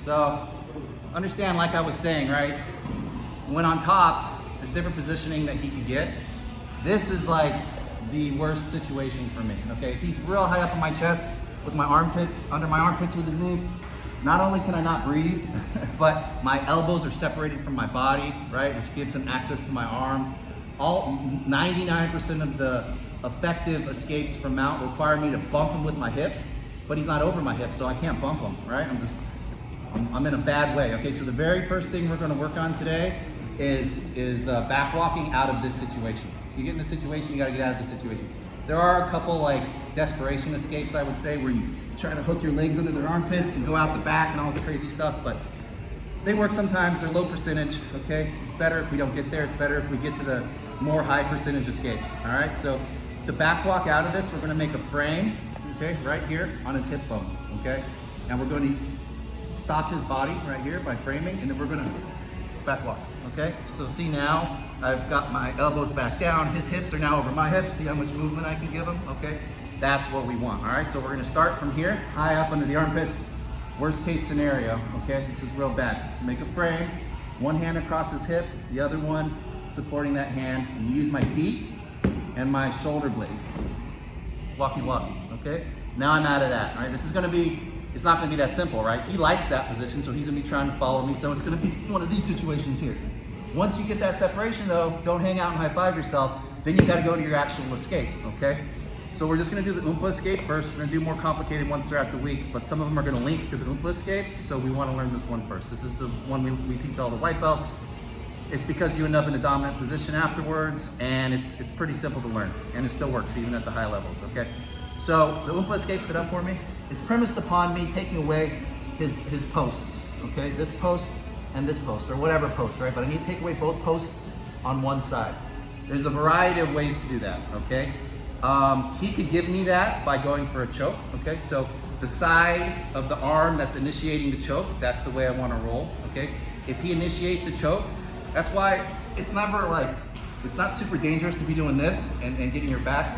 So understand, like I was saying, right? When on top, there's different positioning that he could get. This is like the worst situation for me, okay? If he's real high up on my chest with my armpits, under my armpits with his knees, not only can I not breathe, but my elbows are separated from my body, right? Which gives him access to my arms. All 99% of the effective escapes from mount require me to bump him with my hips, but he's not over my hips, so I can't bump him, right? I'm in a bad way, okay? So the very first thing we're gonna work on today is back walking out of this situation. If you get in this situation, you gotta get out of this situation. There are a couple like desperation escapes, I would say, where you try to hook your legs under their armpits and go out the back and all this crazy stuff, but they work sometimes. They're low percentage, okay? It's better if we don't get there. It's better if we get to the more high percentage escapes, all right? So to back walk out of this, we're gonna make a frame, okay, right here on his hip bone, okay? And we're going to stop his body right here by framing, and then we're gonna back walk, okay? So see now, I've got my elbows back down, his hips are now over my hips. See how much movement I can give him, okay? That's what we want, all right? So we're gonna start from here, high up under the armpits. Worst case scenario, okay? This is real bad. Make a frame, one hand across his hip, the other one supporting that hand, and use my feet and my shoulder blades. Walkie, okay? Now I'm out of that, all right? This is gonna be, it's not gonna be that simple, right? He likes that position, so he's gonna be trying to follow me, so it's gonna be one of these situations here. Once you get that separation though, don't hang out and high five yourself, then you gotta go to your actual escape, okay? So we're just gonna do the Umpa escape first. We're gonna do more complicated ones throughout the week, but some of them are gonna link to the Umpa escape, so we wanna learn this one first. This is the one we teach all the white belts. It's because you end up in a dominant position afterwards, and it's pretty simple to learn, and it still works even at the high levels, okay? So the Umpa escape, set up for me. It's premised upon me taking away his posts, okay? This post and this post, or whatever post, right? But I need to take away both posts on one side. There's a variety of ways to do that, okay? He could give me that by going for a choke, okay? So the side of the arm that's initiating the choke, that's the way I wanna roll, okay? If he initiates a choke, that's why it's never like, it's not super dangerous to be doing this and getting your back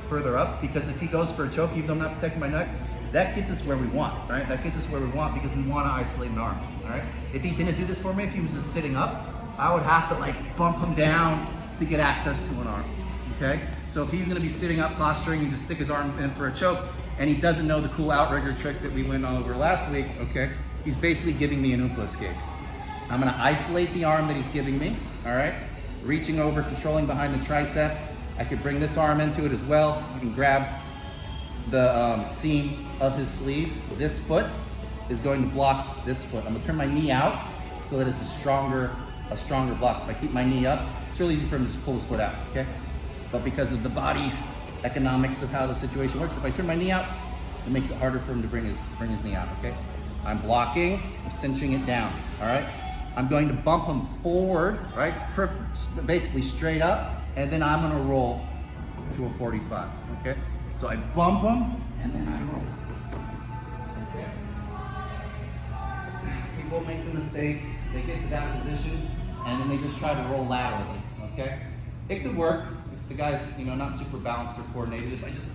further up, because if he goes for a choke, even though I'm not protecting my neck, that gets us where we want, right? That gets us where we want because we wanna isolate an arm, all right? If he didn't do this for me, if he was just sitting up, I would have to like bump him down to get access to an arm, okay? So if he's gonna be sitting up posturing and just stick his arm in for a choke, and he doesn't know the cool outrigger trick that we went over last week, okay? He's basically giving me an Umpa escape. I'm gonna isolate the arm that he's giving me, all right? Reaching over, controlling behind the tricep. I could bring this arm into it as well. You can grab the seam of his sleeve. This foot is going to block this foot. I'm gonna turn my knee out so that it's a stronger block. If I keep my knee up, it's really easy for him to just pull his foot out, okay? But because of the body economics of how the situation works, if I turn my knee out, it makes it harder for him to bring his knee out, okay? I'm blocking, I'm cinching it down, all right? I'm going to bump him forward, right? Basically straight up, and then I'm gonna roll to a 45, okay? So I bump him, and then I roll, okay? People make the mistake, they get to that position, and then they just try to roll laterally, okay? It could work if the guy's, not super balanced or coordinated. If I just,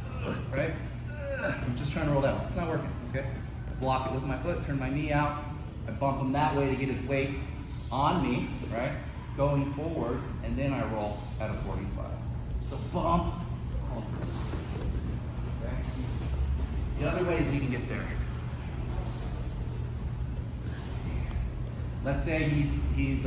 right? I'm just trying to roll that way. It's not working, okay? Block it with my foot, turn my knee out. I bump him that way to get his weight on me, right? Going forward, and then I roll at a 45. So bump, roll. Okay? The other ways we can get there. Let's say he's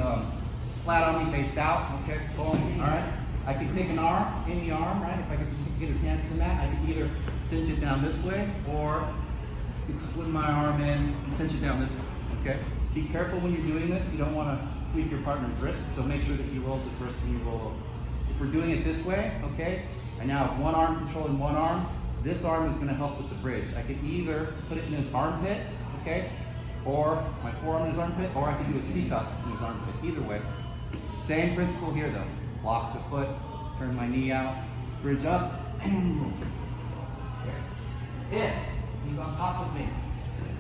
flat on me, faced out, okay, boom, all right? I could pick an arm, any arm, right? If I could get his hands to the mat, I could either cinch it down this way, or I could swim my arm in and cinch it down this way, okay? Be careful when you're doing this. You don't want to tweak your partner's wrist, so make sure that he rolls his wrist when you roll over. If we're doing it this way, okay, I now have one arm controlling one arm. This arm is going to help with the bridge. I could either put it in his armpit, okay, or my forearm in his armpit, or I could do a C-cup in his armpit. Either way. Same principle here though. Block the foot, turn my knee out, bridge up, and move. Okay. If he's on top of me,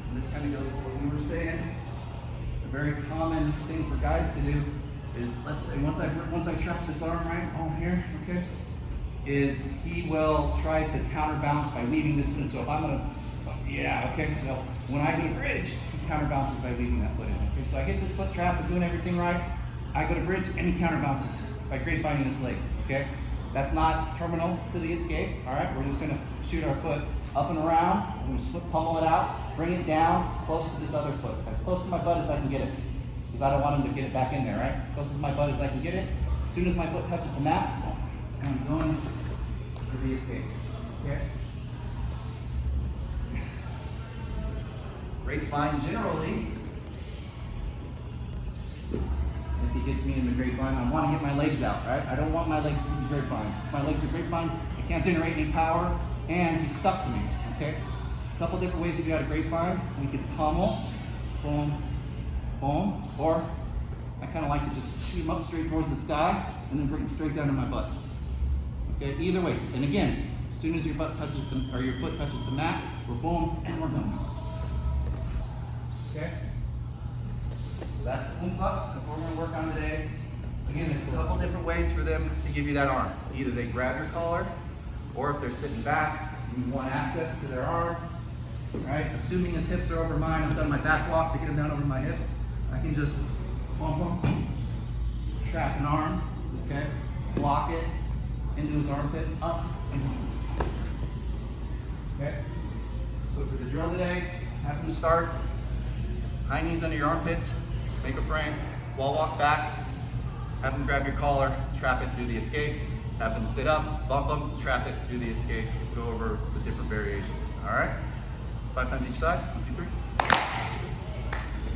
and this kind of goes to what we were saying, a very common thing for guys to do is, let's say once I trap this arm right on here, okay, is he will try to counterbalance by weaving this foot. So if I'm gonna, yeah, okay, so When I go to bridge, he counterbalances by leaving that foot in. Okay, so I get this foot trapped and doing everything right. I go to bridge and he counterbalances by grapevine this leg. Okay, that's not terminal to the escape. All right, we're just gonna shoot our foot up and around. We're gonna slip pummel it out, bring it down close to this other foot, as close to my butt as I can get it, because I don't want him to get it back in there. Right, close to my butt as I can get it. As soon as my foot touches the mat, I'm going for the escape. Okay. Grapevine generally, if he gets me in the grapevine, I want to get my legs out, right? I don't want my legs to be grapevine. If my legs are grapevine, I can't generate any power, and he's stuck to me, okay? A couple different ways to get out of grapevine. We could pummel, boom, boom, or I kind of like to just shoot him up straight towards the sky and then bring him straight down to my butt. Okay, either way. And again, as soon as your butt touches the, or your foot touches the mat, we're boom and we're done. Okay? So that's the Umpa. That's what we're going to work on today. Again, there's a couple different ways for them to give you that arm. Either they grab your collar, or if they're sitting back, you want access to their arms. Right? Assuming his hips are over mine, I've done my back walk to get him down over my hips. I can just bump him, trap an arm, okay? Block it into his armpit, up and down. Okay? So for the drill today, have him start high knees under your armpits, make a frame, wall walk back, have them grab your collar, trap it, do the escape, have them sit up, bump them, trap it, do the escape, go over the different variations, all right? 5 times each side.